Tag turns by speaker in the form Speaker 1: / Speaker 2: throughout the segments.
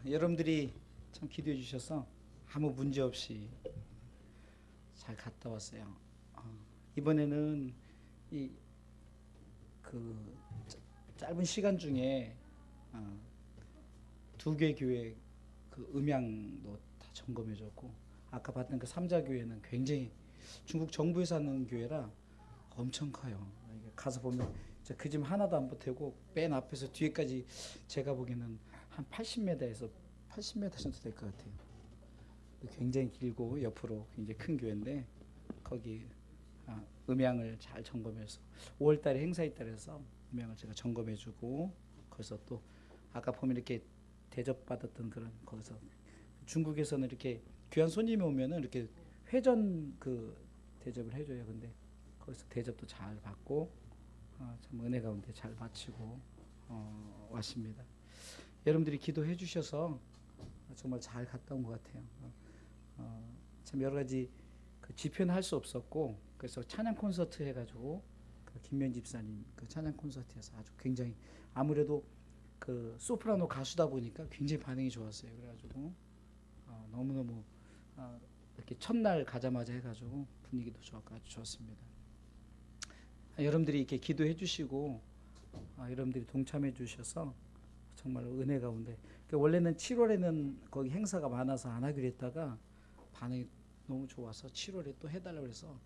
Speaker 1: 여러분들이 참 기도해 주셔서 아무 문제 없이 잘 갔다 왔어요. 이번에는 이 그 짧은 시간 중에 두 개 교회 그 음향도 다 점검해 줬고, 아까 봤던 그 삼자 교회는 굉장히 중국 정부에서 하는 교회라 엄청 커요. 가서 보면 그 집 하나도 안 보태고 맨 앞에서 뒤에까지 제가 보기에는 한 80m에서 80m 정도 될 것 같아요. 굉장히 길고 옆으로 굉장히 큰 교회인데, 거기 음향을 잘 점검해서 5월달에 행사 있다 그래서 음향을 제가 점검해주고, 거기서 또 아까 보면 이렇게 대접받았던 그런, 거기서 중국에서는 이렇게 귀한 손님이 오면은 이렇게 회전 그 대접을 해줘요. 근데 거기서 대접도 잘 받고 참 은혜 가운데 잘 마치고 왔습니다. 여러분들이 기도해 주셔서 정말 잘 갔다 온 것 같아요. 참 여러 가지 그 집회는 할 수 없었고, 그래서 찬양 콘서트 해가지고 그 김면 집사님 그 찬양 콘서트에서 아주 굉장히, 아무래도 그 소프라노 가수다 보니까 굉장히 반응이 좋았어요. 그래가지고 너무너무 이렇게 첫날 가자마자 해가지고 분위기도 좋았고 아주 좋았습니다. 여러분들이 이렇게 기도해 주시고 여러분들이 동참해 주셔서 정말 은혜 가운데, 원래는 7월에는 거기 행사가 많아서 안 하기로 했다가 반응이 너무 좋아서 7월에 또 해달라고 해서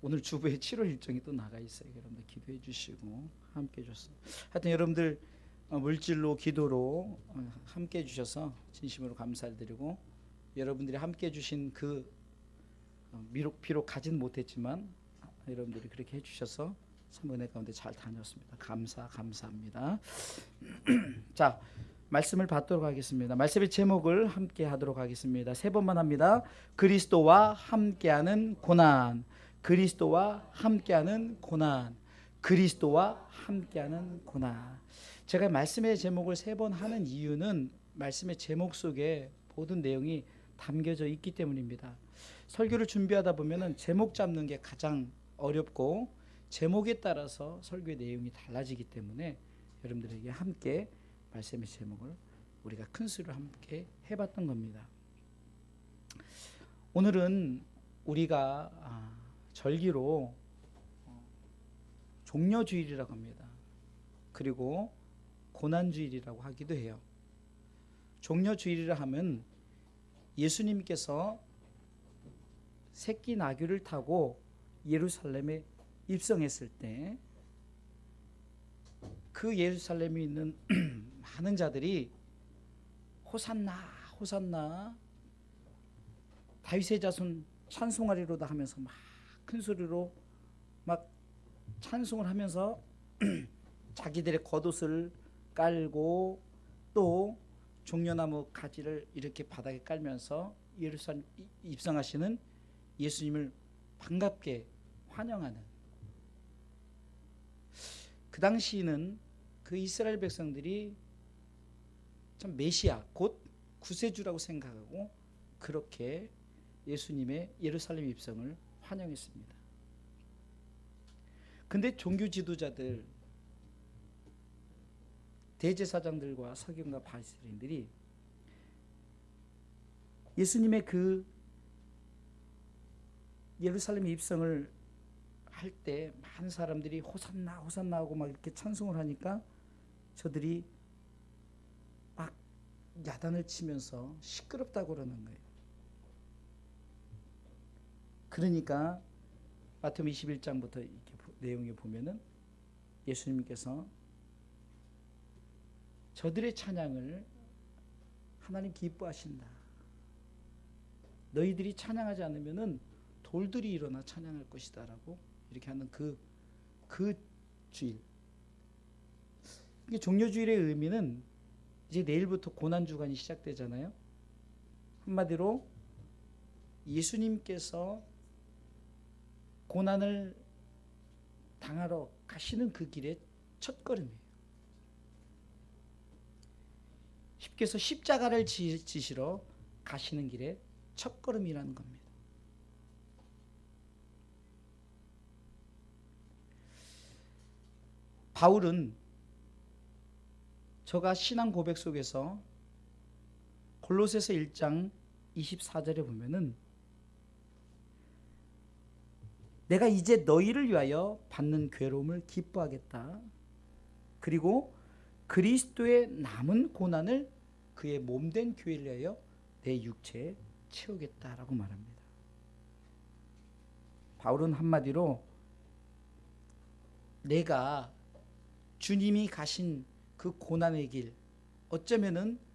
Speaker 1: 오늘 주부에 7월 일정이 또 나가 있어요. 여러분들 기도해 주시고 함께 해줬어요. 하여튼 여러분들 물질로 기도로 함께 해주셔서 진심으로 감사를 드리고, 여러분들이 함께 해주신 그 비록 가진 못했지만 여러분들이 그렇게 해주셔서 참 은혜 가운데 잘 다녔습니다. 감사합니다. 자, 말씀을 받도록 하겠습니다. 말씀의 제목을 함께 하도록 하겠습니다. 세 번만 합니다. 그리스도와 함께하는 고난, 그리스도와 함께하는 고난, 그리스도와 함께하는 고난. 제가 말씀의 제목을 세 번 하는 이유는 말씀의 제목 속에 모든 내용이 담겨져 있기 때문입니다. 설교를 준비하다 보면은 제목 잡는 게 가장 어렵고, 제목에 따라서 설교의 내용이 달라지기 때문에 여러분들에게 함께 말씀의 제목을 우리가 큰 수를 함께 해봤던 겁니다. 오늘은 우리가 절기로 종려주일이라고 합니다. 그리고 고난주일이라고 하기도 해요. 종려주일이라 하면 예수님께서 새끼 나귀를 타고 예루살렘에 입성했을 때 그 예루살렘에 있는 많은 자들이 호산나 호산나 다윗의 자손 찬송하리로다 하면서 막 큰 소리로 막 찬송을 하면서 자기들의 겉옷을 깔고 또 종려나무 가지를 이렇게 바닥에 깔면서 예루살렘 입성하시는 예수님을 반갑게 환영하는, 그 당시에는 그 이스라엘 백성들이 참 메시아 곧 구세주라고 생각하고 그렇게 예수님의 예루살렘 입성을 환영했습니다. 근데 종교 지도자들, 대제사장들과 서기관과 바리새인들이 예수님의 그 예루살렘 입성을 할 때 많은 사람들이 호산나 호산나 하고 막 이렇게 찬송을 하니까 저들이 막 야단을 치면서 시끄럽다고 그러는 거예요. 그러니까 마태복음 21장부터 이렇게 내용에 보면은 예수님께서 저들의 찬양을 하나님 기뻐하신다. 너희들이 찬양하지 않으면은 돌들이 일어나 찬양할 것이다라고 이렇게 하는 그 주일. 이게 종려주일의 의미는 이제 내일부터 고난주간이 시작되잖아요. 한마디로 예수님께서 고난을 당하러 가시는 그 길의 첫걸음이에요. 쉽게 해서 십자가를 지시러 가시는 길의 첫걸음이라는 겁니다. 바울은 저가 신앙 고백 속에서 골로새서 1장 24절에 보면은 내가 이제 너희를 위하여 받는 괴로움을 기뻐하겠다. 그리고 그리스도의 남은 고난을 그의 몸된 교회를 위하여 내 육체에 채우겠다라고 말합니다. 바울은 한마디로 내가 주님이 가신 그 고난의 길, 어쩌면은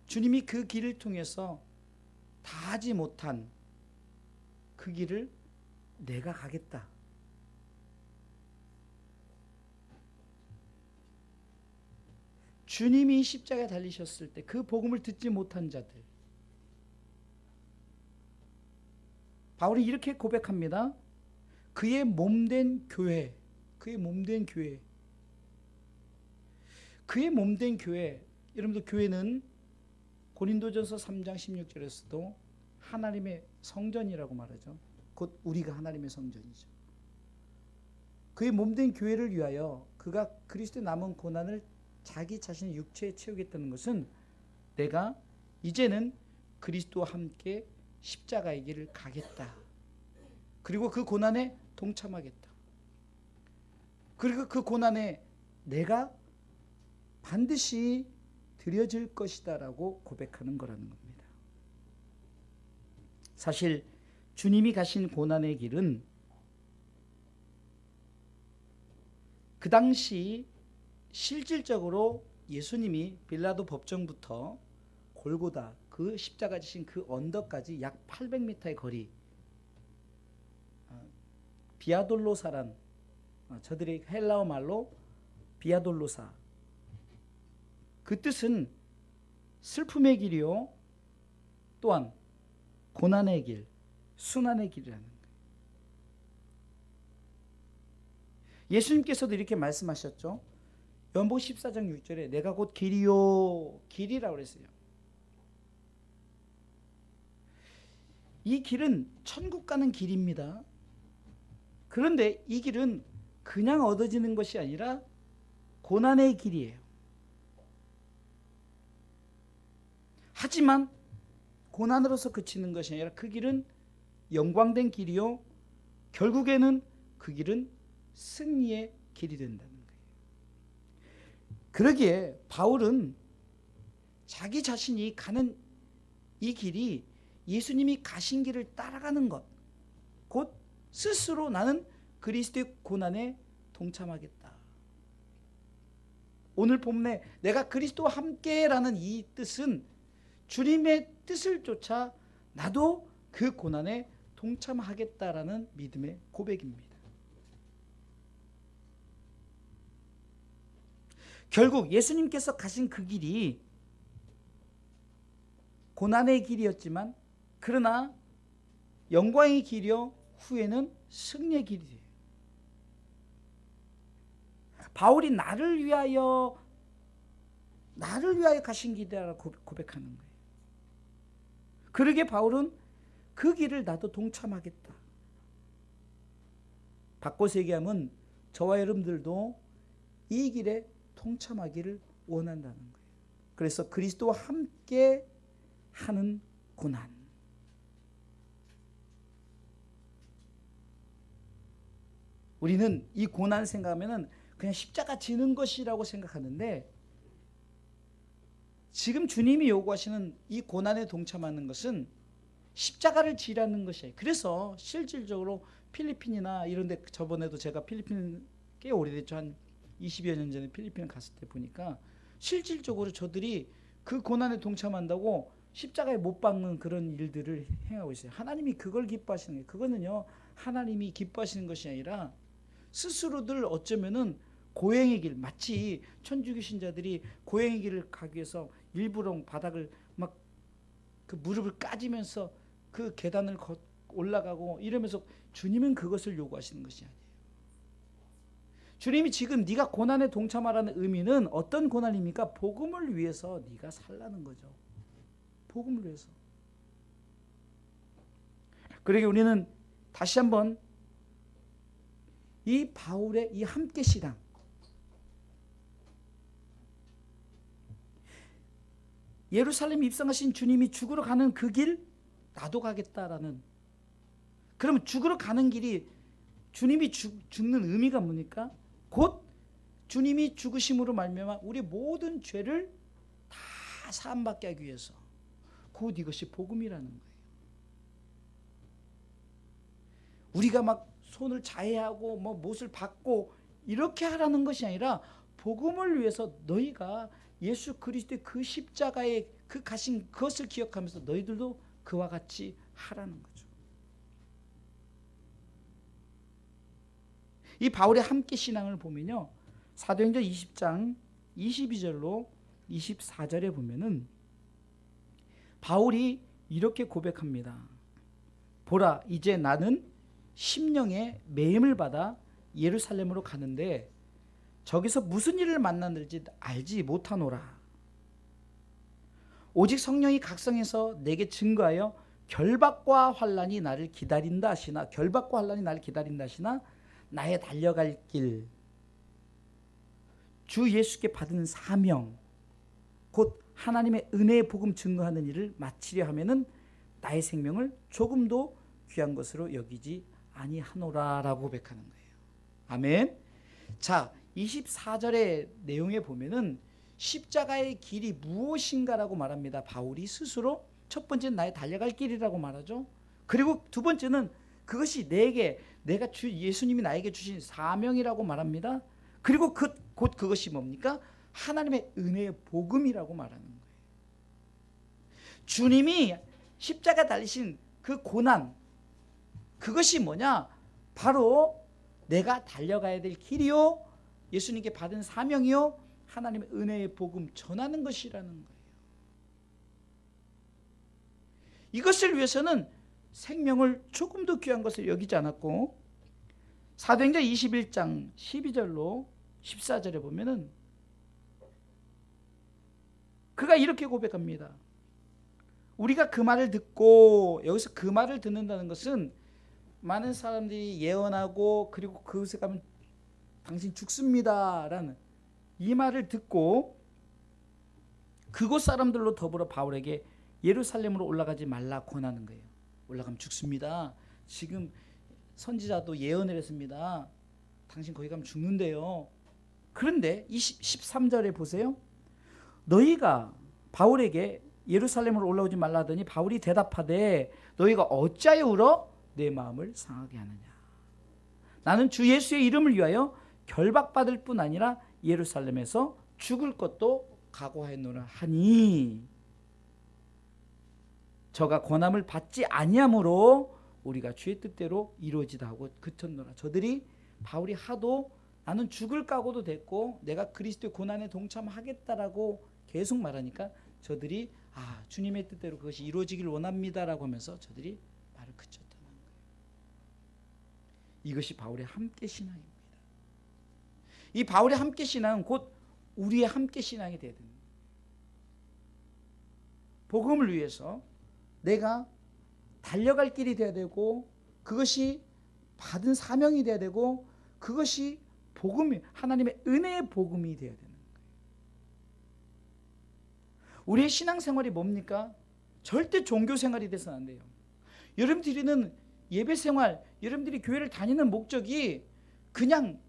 Speaker 1: 주님이 그 길을 통해서 다 하지 못한 그 길을 내가 가겠다. 주님이 십자가에 달리셨을 때 그 복음을 듣지 못한 자들, 바울이 이렇게 고백합니다. 그의 몸된 교회, 그의 몸된 교회, 그의 몸된 교회. 여러분들, 교회는 고린도전서 3장 16절에서도 하나님의 성전이라고 말하죠. 곧 우리가 하나님의 성전이죠. 그의 몸된 교회를 위하여 그가 그리스도의 남은 고난을 자기 자신의 육체에 채우겠다는 것은 내가 이제는 그리스도와 함께 십자가의 길을 가겠다. 그리고 그 고난에 동참하겠다. 그리고 그 고난에 내가 반드시 드려질 것이다 라고 고백하는 거라는 겁니다. 사실 주님이 가신 고난의 길은 그 당시 실질적으로 예수님이 빌라도 법정부터 골고다 그 십자가 지신 그 언덕까지 약 800m의 거리, 비아돌로사란 저들의 헬라어 말로 비아돌로사, 그 뜻은 슬픔의 길이요 또한 고난의 길, 순환의 길이라는 거예요. 예수님께서도 이렇게 말씀하셨죠. 요한복음 14장 6절에 내가 곧 길이요, 길이라고 그랬어요. 이 길은 천국 가는 길입니다. 그런데 이 길은 그냥 얻어지는 것이 아니라 고난의 길이에요. 하지만 고난으로서 그치는 것이 아니라 그 길은 영광된 길이요, 결국에는 그 길은 승리의 길이 된다는 거예요. 그러기에 바울은 자기 자신이 가는 이 길이 예수님이 가신 길을 따라가는 것, 곧 스스로 나는 그리스도의 고난에 동참하겠다. 오늘 본문에 내가 그리스도와 함께라는 이 뜻은 주님의 뜻을 쫓아 나도 그 고난에 동참하겠다라는 믿음의 고백입니다. 결국 예수님께서 가신 그 길이 고난의 길이었지만 그러나 영광의 길이요 후에는 승리의 길이 돼요. 바울이 나를 위하여 가신 길이라고 고백하는 거예요. 그러게 바울은 그 길을 나도 동참하겠다. 바꿔서 얘기하면 저와 여러분들도 이 길에 동참하기를 원한다는 거예요. 그래서 그리스도와 함께 하는 고난. 우리는 이 고난 생각하면 그냥 십자가 지는 것이라고 생각하는데 지금 주님이 요구하시는 이 고난에 동참하는 것은 십자가를 지라는 것이에요. 그래서 실질적으로 필리핀이나 이런 데 저번에도 제가 필리핀 꽤 오래됐죠. 한 20여 년 전에 필리핀 갔을 때 보니까 실질적으로 저들이 그 고난에 동참한다고 십자가에 못 박는 그런 일들을 행하고 있어요. 하나님이 그걸 기뻐하시는 거예요. 그거는요, 하나님이 기뻐하시는 것이 아니라 스스로들 어쩌면은 고행의 길, 마치 천주교 신자들이 고행의 길을 가기 위해서 일부러 바닥을 막 그 무릎을 까지면서 그 계단을 올라가고 이러면서 주님은 그것을 요구하시는 것이 아니에요. 주님이 지금 네가 고난에 동참하라는 의미는 어떤 고난입니까? 복음을 위해서 네가 살라는 거죠. 복음을 위해서. 그러게 우리는 다시 한번 이 바울의 이 함께 신앙, 예루살렘에 입성하신 주님이 죽으러 가는 그 길 나도 가겠다라는, 그러면 죽으러 가는 길이 주님이 죽는 의미가 뭡니까? 곧 주님이 죽으심으로 말미암아 우리 모든 죄를 다 사함받게 하기 위해서, 곧 이것이 복음이라는 거예요. 우리가 막 손을 자해하고 뭐 못을 받고 이렇게 하라는 것이 아니라 복음을 위해서 너희가 예수 그리스도의 그 십자가의 그 가신 그것을 기억하면서 너희들도 그와 같이 하라는 거죠. 이 바울의 함께 신앙을 보면요, 사도행전 20장 22절로 24절에 보면은 바울이 이렇게 고백합니다. 보라, 이제 나는 심령의 매임을 받아 예루살렘으로 가는데 저기서 무슨 일을 만나는지 알지 못하노라. 오직 성령이 각성해서 내게 증거하여 결박과 환난이 나를 기다린다 하시나, 결박과 환난이 나를 기다린다 하시나 나의 달려갈 길, 주 예수께 받은 사명, 곧 하나님의 은혜의 복음 증거하는 일을 마치려 하면은 나의 생명을 조금도 귀한 것으로 여기지 아니하노라라고 고백하는 거예요. 아멘. 자, 24절의 내용에 보면은 십자가의 길이 무엇인가라고 말합니다. 바울이 스스로 첫 번째는 나의 달려갈 길이라고 말하죠. 그리고 두 번째는 그것이 내가 예수님이 나에게 주신 사명이라고 말합니다. 그리고 곧 그것이 뭡니까? 하나님의 은혜의 복음이라고 말하는 거예요. 주님이 십자가 달리신 그 고난, 그것이 뭐냐? 바로 내가 달려가야 될 길이요, 예수님께 받은 사명이요, 하나님의 은혜의 복음 전하는 것이라는 거예요. 이것을 위해서는 생명을 조금도 귀한 것을 여기지 않았고, 사도행전 21장 12절로 14절에 보면은 그가 이렇게 고백합니다. 우리가 그 말을 듣고, 여기서 그 말을 듣는다는 것은 많은 사람들이 예언하고 그리고 그곳에 가면 당신 죽습니다 라는 이 말을 듣고 그곳 사람들로 더불어 바울에게 예루살렘으로 올라가지 말라 권하는 거예요. 올라가면 죽습니다. 지금 선지자도 예언을 했습니다. 당신 거기 가면 죽는데요. 그런데 13절에 보세요. 너희가 바울에게 예루살렘으로 올라오지 말라 하더니 바울이 대답하되 너희가 어찌하여 울어 내 마음을 상하게 하느냐. 나는 주 예수의 이름을 위하여 결박받을 뿐 아니라 예루살렘에서 죽을 것도 각오하였노라 하니 저가 권함을 받지 아니하므로 우리가 주의 뜻대로 이루어지다 하고 그쳤노라. 저들이 바울이 하도 나는 죽을 각오도 됐고 내가 그리스도의 고난에 동참하겠다라고 계속 말하니까 저들이 주님의 뜻대로 그것이 이루어지길 원합니다라고 하면서 저들이 말을 그쳤다는 거예요. 이것이 바울의 함께 신앙입니다. 이 바울의 함께 신앙은 곧 우리의 함께 신앙이 되야 됩니다. 복음을 위해서 내가 달려갈 길이 되어야 되고 그것이 받은 사명이 되어야 되고 그것이 복음이 하나님의 은혜의 복음이 되어야 되는 거예요. 우리의 신앙생활이 뭡니까? 절대 종교생활이 돼서는 안 돼요. 여러분들이는 예배생활, 여러분들이 교회를 다니는 목적이 그냥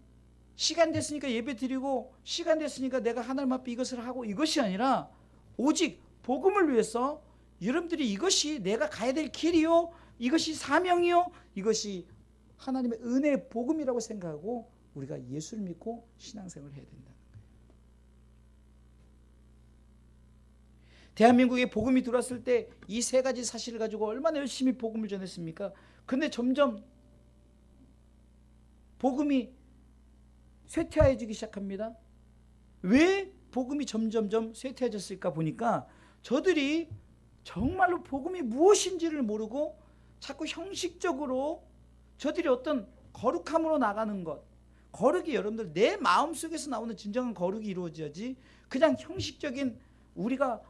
Speaker 1: 시간 됐으니까 예배 드리고 시간 됐으니까 내가 하나님 앞에 이것을 하고 이것이 아니라 오직 복음을 위해서 여러분들이 이것이 내가 가야 될 길이요, 이것이 사명이요, 이것이 하나님의 은혜의 복음이라고 생각하고 우리가 예수를 믿고 신앙생활을 해야 된다는 거예요. 대한민국에 복음이 들어왔을 때 이 세 가지 사실을 가지고 얼마나 열심히 복음을 전했습니까? 근데 점점 복음이 쇠퇴해지기 시작합니다. 왜 복음이 점점점 쇠퇴해졌을까 보니까 저들이 정말로 복음이 무엇인지를 모르고 자꾸 형식적으로 저들이 어떤 거룩함으로 나가는 것, 거룩이 여러분들 내 마음속에서 나오는 진정한 거룩이 이루어져야지 그냥 형식적인 우리가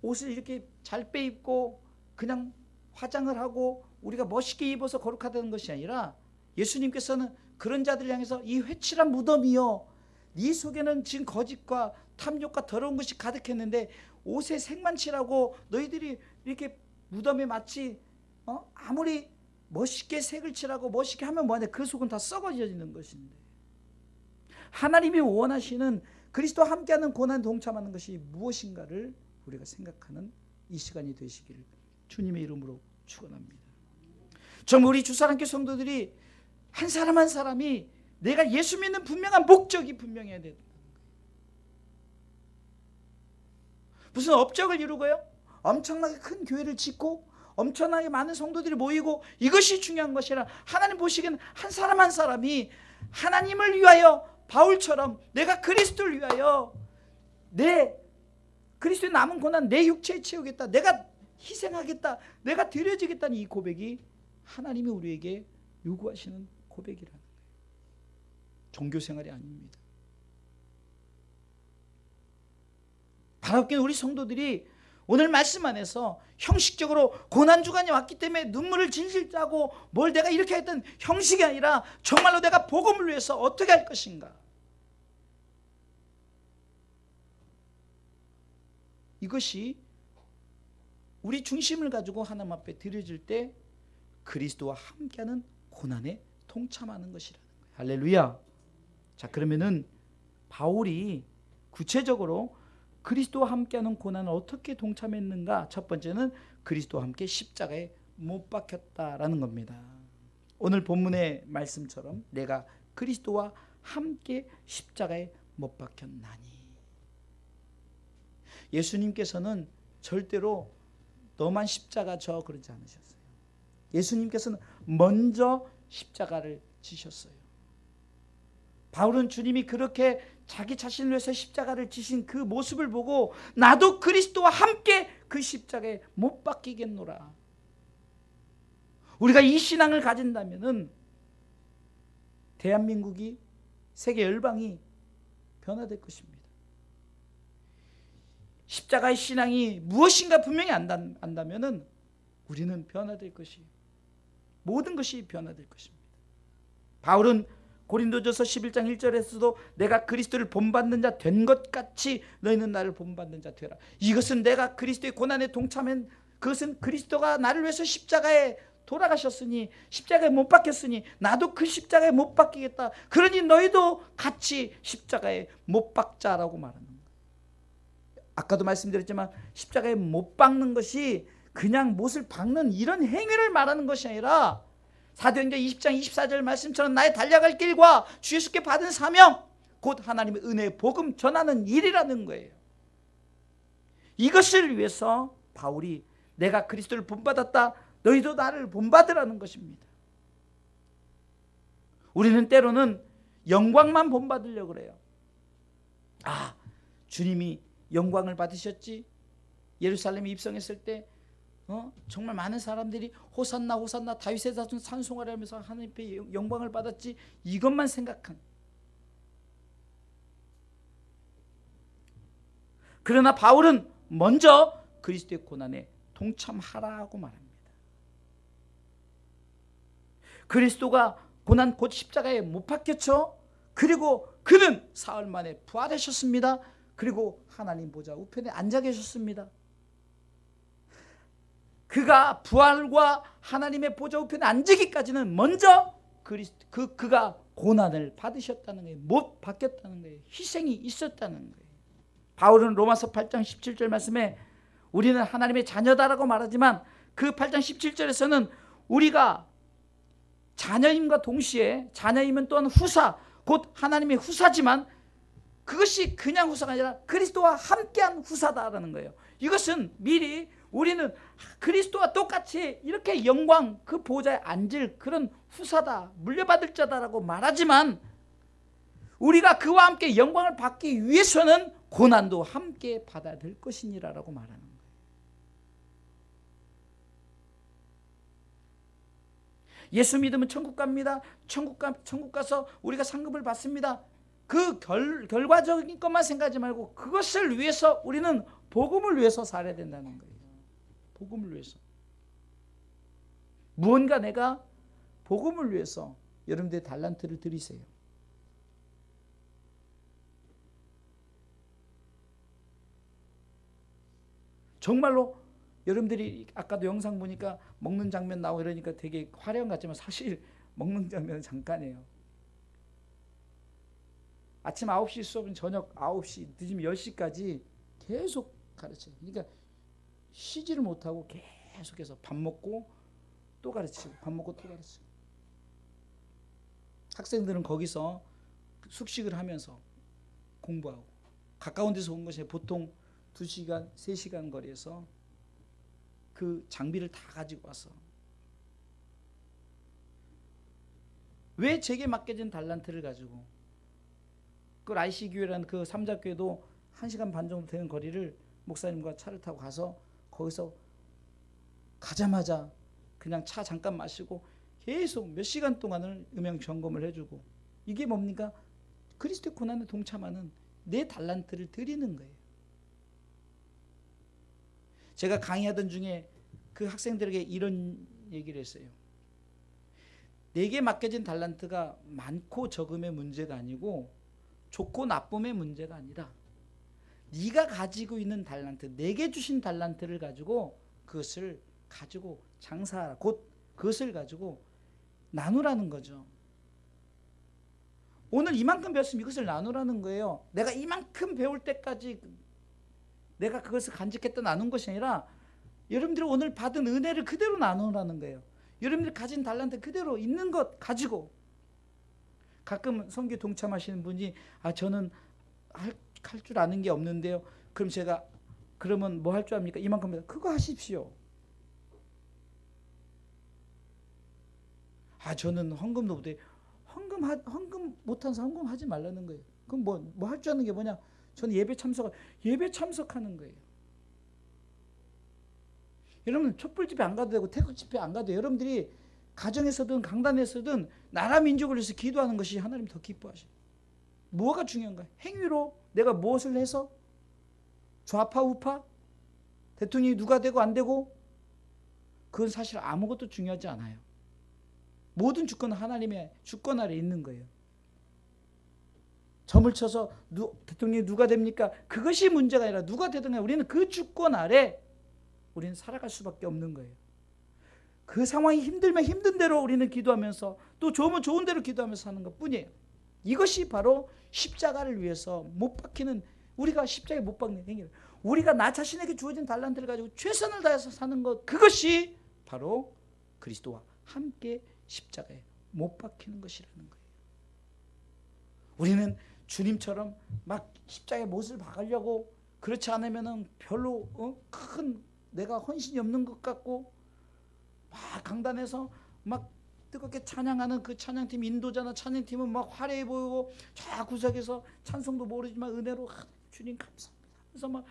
Speaker 1: 옷을 이렇게 잘 빼입고 그냥 화장을 하고 우리가 멋있게 입어서 거룩하다는 것이 아니라 예수님께서는 그런 자들을 향해서 이 회칠한 무덤이여 네 속에는 지금 거짓과 탐욕과 더러운 것이 가득했는데 옷에 색만 칠하고 너희들이 이렇게 무덤에 마치 아무리 멋있게 색을 칠하고 멋있게 하면 뭐하냐, 그 속은 다 썩어지는 것인데, 하나님이 원하시는 그리스도와 함께하는 고난에 동참하는 것이 무엇인가를 우리가 생각하는 이 시간이 되시기를 주님의 이름으로 축원합니다. 정말 우리 주사랑교회 성도들이 한 사람 한 사람이 내가 예수 믿는 분명한 목적이 분명해야 된다. 무슨 업적을 이루고요, 엄청나게 큰 교회를 짓고 엄청나게 많은 성도들이 모이고 이것이 중요한 것이 아니라, 하나님 보시기에는 한 사람 한 사람이 하나님을 위하여 바울처럼 내가 그리스도를 위하여 내 그리스도의 남은 고난 내 육체에 채우겠다, 내가 희생하겠다, 내가 드려지겠다는 이 고백이 하나님이 우리에게 요구하시는 고백이라는 거예요. 종교생활이 아닙니다. 바랍게는 우리 성도들이 오늘 말씀 안에서 형식적으로 고난주간이 왔기 때문에 눈물을 질질 짜고 뭘 내가 이렇게 했던 형식이 아니라 정말로 내가 복음을 위해서 어떻게 할 것인가, 이것이 우리 중심을 가지고 하나님 앞에 드려질 때 그리스도와 함께하는 고난에 동참하는 것이라는 거예요. 할렐루야. 자, 그러면은 바울이 구체적으로 그리스도와 함께하는 고난을 어떻게 동참했는가? 첫 번째는 그리스도와 함께 십자가에 못 박혔다라는 겁니다. 오늘 본문의 말씀처럼 내가 그리스도와 함께 십자가에 못 박혔나니. 예수님께서는 절대로 너만 십자가 져 그러지 않으셨어요. 예수님께서는 먼저 십자가를 지셨어요. 바울은 주님이 그렇게 자기 자신을 위해서 십자가를 지신 그 모습을 보고 나도 그리스도와 함께 그 십자가에 못 박히겠노라. 우리가 이 신앙을 가진다면은 대한민국이, 세계 열방이 변화될 것입니다. 십자가의 신앙이 무엇인가 분명히 안다면은 우리는 변화될 것이에요. 모든 것이 변화될 것입니다. 바울은 고린도전서 11장 1절에서도 내가 그리스도를 본받는 자 된 것 같이 너희는 나를 본받는 자 되라. 이것은 내가 그리스도의 고난에 동참한, 그것은 그리스도가 나를 위해서 십자가에 돌아가셨으니, 십자가에 못 박혔으니 나도 그 십자가에 못 박히겠다. 그러니 너희도 같이 십자가에 못 박자라고 말하는 거예요. 아까도 말씀드렸지만 십자가에 못 박는 것이 그냥 못을 박는 이런 행위를 말하는 것이 아니라 사도행전 20장 24절 말씀처럼 나의 달려갈 길과 주 예수께 받은 사명, 곧 하나님의 은혜의 복음 전하는 일이라는 거예요. 이것을 위해서 바울이 내가 그리스도를 본받았다, 너희도 나를 본받으라는 것입니다. 우리는 때로는 영광만 본받으려고 그래요. 아, 주님이 영광을 받으셨지. 예루살렘에 입성했을 때 정말 많은 사람들이 호산나 호산나 다윗의 자손 찬송하려 하면서 하나님께 영광을 받았지. 이것만 생각한. 그러나 바울은 먼저 그리스도의 고난에 동참하라고 말합니다. 그리스도가 고난 곧 십자가에 못 박혔죠. 그리고 그는 사흘 만에 부활하셨습니다. 그리고 하나님 보좌 우편에 앉아 계셨습니다. 그가 부활과 하나님의 보좌 우편에 앉으기까지는 먼저 그가 고난을 받으셨다는 거예요. 못 박혔다는 거예요. 희생이 있었다는 거예요. 바울은 로마서 8장 17절 말씀에 우리는 하나님의 자녀다라고 말하지만 그 8장 17절에서는 우리가 자녀임과 동시에, 자녀임은 또한 후사, 곧 하나님의 후사지만 그것이 그냥 후사가 아니라 그리스도와 함께한 후사다라는 거예요. 이것은 미리 우리는 그리스도와 똑같이 이렇게 영광 그 보좌에 앉을 그런 후사다, 물려받을 자다라고 말하지만 우리가 그와 함께 영광을 받기 위해서는 고난도 함께 받아야 될 것이니라라고 말하는 거예요. 예수 믿으면 천국 갑니다. 천국 가서 우리가 상급을 받습니다. 그 결과적인 것만 생각하지 말고 그것을 위해서 우리는 복음을 위해서 살아야 된다는 거예요. 복음을 위해서. 무언가 내가 복음을 위해서 여러분들의 달란트를 드리세요. 정말로 여러분들이 아까도 영상 보니까 먹는 장면 나오고 이러니까 되게 화려한 것 같지만 사실 먹는 장면은 잠깐이에요. 아침 9시 수업은 저녁 9시 늦으면 10시까지 계속 가르쳐요. 그러니까 쉬지를 못하고 계속해서 밥 먹고 또 가르치고 밥 먹고 또 가르치고. 학생들은 거기서 숙식을 하면서 공부하고 가까운 데서 온 것이 보통 2시간, 3시간 거리에서 그 장비를 다 가지고 와서 왜 제게 맡겨진 달란트를 가지고 그 IC교회라는 그 삼자교회도 1시간 반 정도 되는 거리를 목사님과 차를 타고 가서 거기서 가자마자 그냥 차 잠깐 마시고 계속 몇 시간 동안을 음향 점검을 해주고 이게 뭡니까? 그리스도의 고난에 동참하는 내 달란트를 드리는 거예요. 제가 강의하던 중에 그 학생들에게 이런 얘기를 했어요. 내게 맡겨진 달란트가 많고 적음의 문제가 아니고 좋고 나쁨의 문제가 아니라 네가 가지고 있는 달란트, 내게 주신 달란트를 가지고 그것을 가지고 장사하라. 곧 그것을 가지고 나누라는 거죠. 오늘 이만큼 배웠으면 이것을 나누라는 거예요. 내가 이만큼 배울 때까지 내가 그것을 간직했다 나눈 것이 아니라 여러분들이 오늘 받은 은혜를 그대로 나누라는 거예요. 여러분들이 가진 달란트 그대로 있는 것 가지고. 가끔 선교 동참하시는 분이 저는 할 줄 아는 게 없는데요. 그럼 제가 그러면 뭐 할 줄 압니까? 이만큼 합니다. 그거 하십시오. 저는 헌금도 못해. 헌금 못해서 헌금하지 말라는 거예요. 그럼 뭐 할 줄 아는 게 뭐냐? 저는 예배 참석하는 거예요. 여러분 촛불 집회 안 가도 되고 태극 집회 안 가도 돼요. 여러분들이 가정에서든 강단에서든 나라 민족을 위해서 기도하는 것이 하나님 더 기뻐하셔요. 뭐가 중요한가? 행위로 내가 무엇을 해서 좌파 우파 대통령이 누가 되고 안 되고 그건 사실 아무것도 중요하지 않아요. 모든 주권은 하나님의 주권 아래 있는 거예요. 점을 쳐서 대통령이 누가 됩니까? 그것이 문제가 아니라 누가 되든 간에 우리는 그 주권 아래 우리는 살아갈 수밖에 없는 거예요. 그 상황이 힘들면 힘든 대로 우리는 기도하면서 또 좋으면 좋은 대로 기도하면서 사는 것뿐이에요. 이것이 바로 십자가를 위해서 못 박히는, 우리가 십자가에 못 박는 행위예요. 우리가 나 자신에게 주어진 달란트를 가지고 최선을 다해서 사는 것, 그것이 바로 그리스도와 함께 십자가에 못 박히는 것이라는 거예요. 우리는 주님처럼 막 십자가에 못을 박으려고 그렇지 않으면은 별로 큰 내가 헌신이 없는 것 같고 막 강단에서 막 뜨겁게 찬양하는 그 찬양팀 인도자나 찬양팀은 막 화려해 보이고 저 구석에서 찬송도 모르지만 은혜로 주님 감사합니다 그래서 막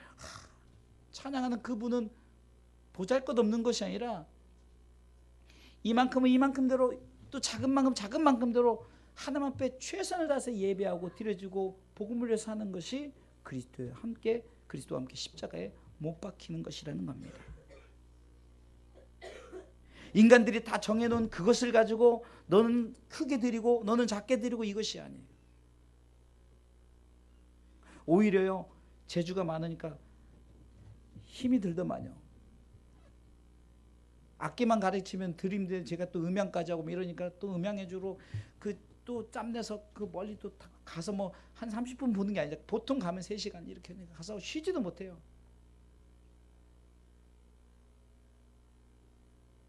Speaker 1: 찬양하는 그분은 보잘것없는 것이 아니라 이만큼은 이만큼대로 또 작은 만큼대로 하나님 앞에 최선을 다해서 예배하고 드려주고 복음을 위해서 하는 것이 그리스도와 함께 십자가에 못 박히는 것이라는 겁니다. 인간들이 다 정해놓은 그것을 가지고 너는 크게 드리고 너는 작게 드리고 이것이 아니에요. 오히려요 재주가 많으니까 힘이 들더만요. 악기만 가르치면 드림들 제가 또 음향까지 하고 이러니까 또 음향해주러 또 짬내서 그 멀리 또 가서 뭐 한 30분 보는 게 아니라 보통 가면 3시간 이렇게 가서 쉬지도 못해요.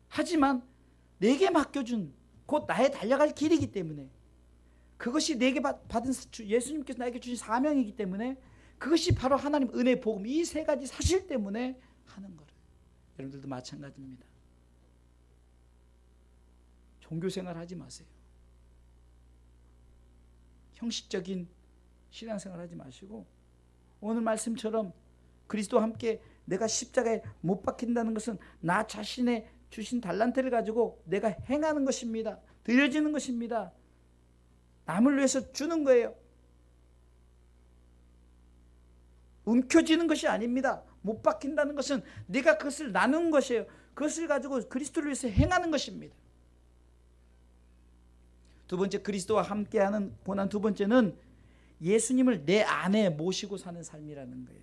Speaker 1: 하지만 내게 맡겨준 곧 나의 달려갈 길이기 때문에 그것이 내게 받은 예수님께서 나에게 주신 사명이기 때문에 그것이 바로 하나님 은혜의 복음 이 세 가지 사실 때문에 하는 거예요. 여러분들도 마찬가지입니다. 종교생활 하지 마세요. 형식적인 신앙생활 하지 마시고 오늘 말씀처럼 그리스도와 함께 내가 십자가에 못 박힌다는 것은 나 자신의 주신 달란트를 가지고 내가 행하는 것입니다. 드려지는 것입니다. 남을 위해서 주는 거예요. 움켜쥐는 것이 아닙니다. 못 박힌다는 것은 내가 그것을 나누는 것이에요. 그것을 가지고 그리스도를 위해서 행하는 것입니다. 두 번째, 그리스도와 함께하는 고난 두 번째는 예수님을 내 안에 모시고 사는 삶이라는 거예요.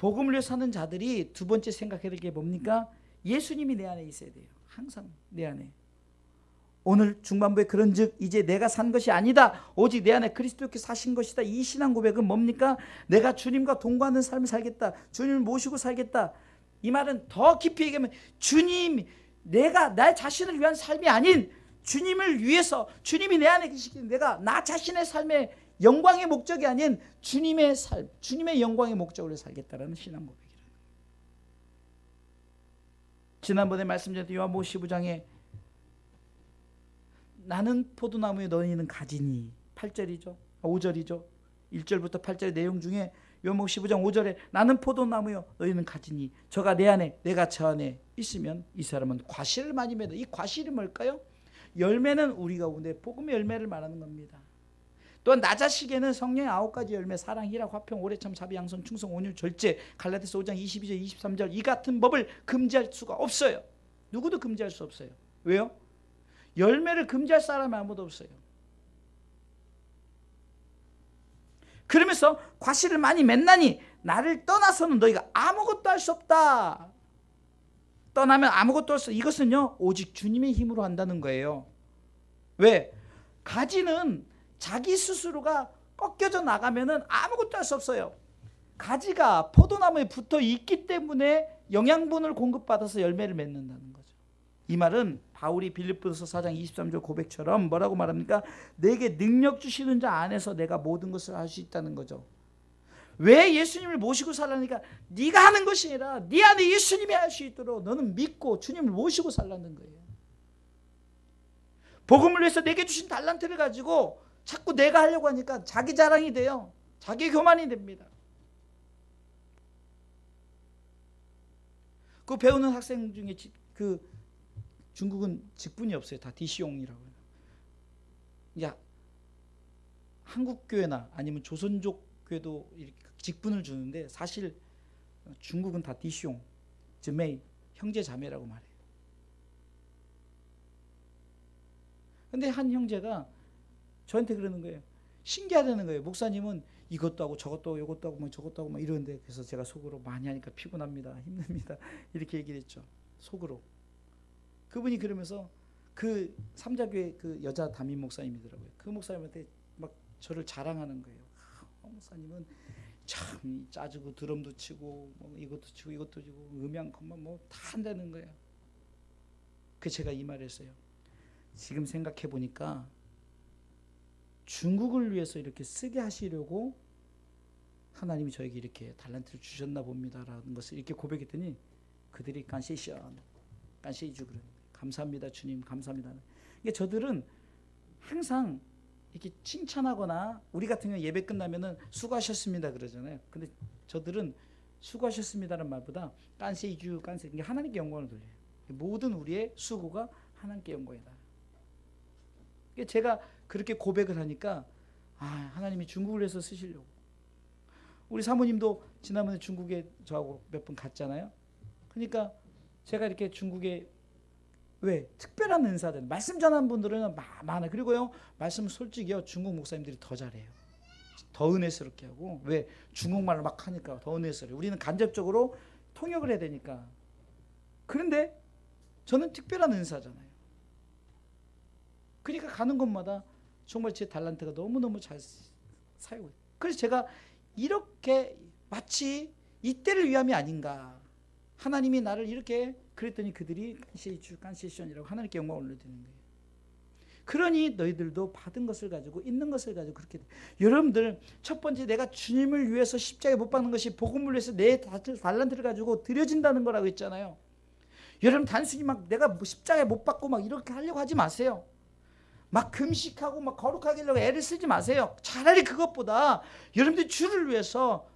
Speaker 1: 복음을 위해 사는 자들이 두 번째 생각해야 될 게 뭡니까? 예수님이 내 안에 있어야 돼요. 항상 내 안에. 오늘 중반부에 그런즉 이제 내가 산 것이 아니다, 오직 내 안에 그리스도께서 사신 것이다. 이 신앙 고백은 뭡니까? 내가 주님과 동거하는 삶을 살겠다. 주님을 모시고 살겠다. 이 말은 더 깊이 얘기하면 주님, 내가 나 자신을 위한 삶이 아닌 주님을 위해서, 주님이 내 안에 계시기, 내가 나 자신의 삶의 영광의 목적이 아닌 주님의 삶, 주님의 영광의 목적으로 살겠다라는 신앙 고백이에요. 지난번에 말씀드렸던 요한복음 15장에 나는 포도나무에 너희는 가지니, 8절이죠. 5절이죠. 1절부터 8절의 내용 중에 요한복음 15장 5절에 나는 포도나무요 너희는 가지니 저가 내 안에 내가 저 안에 있으면 이 사람은 과실을 많이 맺어. 이 과실이 뭘까요? 열매는 우리가 오늘 복음의 열매를 말하는 겁니다. 또한 나 자식에는 성령의 9가지 열매, 사랑, 희락, 화평, 오래참, 자비, 양선, 충성, 온유, 절제, 갈라디아서 5장 22절 23절 이 같은 법을 금지할 수가 없어요. 누구도 금지할 수 없어요. 왜요? 열매를 금지할 사람이 아무도 없어요. 그러면서 과실을 많이 맺나니 나를 떠나서는 너희가 아무것도 할 수 없다. 떠나면 아무것도 할 수 없다. 이것은요 오직 주님의 힘으로 한다는 거예요. 왜? 가지는 자기 스스로가 꺾여져 나가면은 아무것도 할 수 없어요. 가지가 포도나무에 붙어 있기 때문에 영양분을 공급받아서 열매를 맺는다는 거죠. 이 말은 바울이 빌립보서 4장 23절 고백처럼 뭐라고 말합니까? 내게 능력 주시는 자 안에서 내가 모든 것을 할 수 있다는 거죠. 왜 예수님을 모시고 살라니까? 네가 하는 것이 아니라 네 안에 예수님이 할 수 있도록 너는 믿고 주님을 모시고 살라는 거예요. 복음을 위해서 내게 주신 달란트를 가지고 자꾸 내가 하려고 하니까 자기 자랑이 돼요. 자기 교만이 됩니다. 그 배우는 학생 중에 중국은 직분이 없어요. 다 디시옹이라고 해요. 야, 한국 교회나 아니면 조선족 교회도 이렇게 직분을 주는데 사실 중국은 다 디시옹, 즈메이, 형제 자매라고 말해요. 근데 한 형제가 저한테 그러는 거예요. 신기하다는 거예요. 목사님은 이것도 하고 저것도 하고 이것도 하고 뭐 저것도 하고 막 이러는데, 그래서 제가 속으로 많이 하니까 피곤합니다, 힘듭니다 이렇게 얘기를 했죠. 속으로. 그분이 그러면서 그 삼자교회 그 여자 담임 목사님이더라고요. 그 목사님한테 막 저를 자랑하는 거예요. 목사님은 참 짜주고 드럼도 치고 뭐 이것도 치고 이것도 치고 음향 것만 뭐 다 한다는 거예요. 그 제가 이 말을 했어요. 지금 생각해 보니까 중국을 위해서 이렇게 쓰게 하시려고 하나님이 저에게 이렇게 달란트를 주셨나 봅니다라는 것을 이렇게 고백했더니 그들이 간시주 그러는, 감사합니다 주님, 감사합니다. 이게 저들은 항상 이렇게 칭찬하거나, 우리 같은 경우 예배 끝나면은 수고하셨습니다 그러잖아요. 근데 저들은 수고하셨습니다라는 말보다 간시주, 이게 하나님께 영광을 돌려요. 모든 우리의 수고가 하나님께 영광이다. 제가 그렇게 고백을 하니까 하나님이 중국을 위해서 쓰시려고. 우리 사모님도 지난번에 중국에 저하고 몇 번 갔잖아요. 그러니까 제가 이렇게 중국에 왜 특별한 은사들 말씀 전하는 분들은 많아요. 그리고요 말씀 솔직히요 중국 목사님들이 더 잘해요. 더 은혜스럽게 하고. 왜? 중국말을 막 하니까 더 은혜스러워요. 우리는 간접적으로 통역을 해야 되니까. 그런데 저는 특별한 은사잖아요. 그러니까 가는 곳마다 정말 제 달란트가 너무너무 잘 사용해요. 그래서 제가 이렇게 마치 이때를 위함이 아닌가. 하나님이 나를 이렇게 그랬더니 그들이 간시션이라고 하나님께 영광을 올려드리는 거예요. 그러니 너희들도 받은 것을 가지고 있는 것을 가지고 그렇게 돼. 여러분들 첫 번째 내가 주님을 위해서 십자가에 못 박는 것이 복음을 위해서 내 달란트를 가지고 드려진다는 거라고 했잖아요. 여러분 단순히 막 내가 십자가에 못 박고 막 이렇게 하려고 하지 마세요. 막 금식하고 막 거룩하게 하려고 애를 쓰지 마세요. 차라리 그것보다 여러분들이 주를 위해서,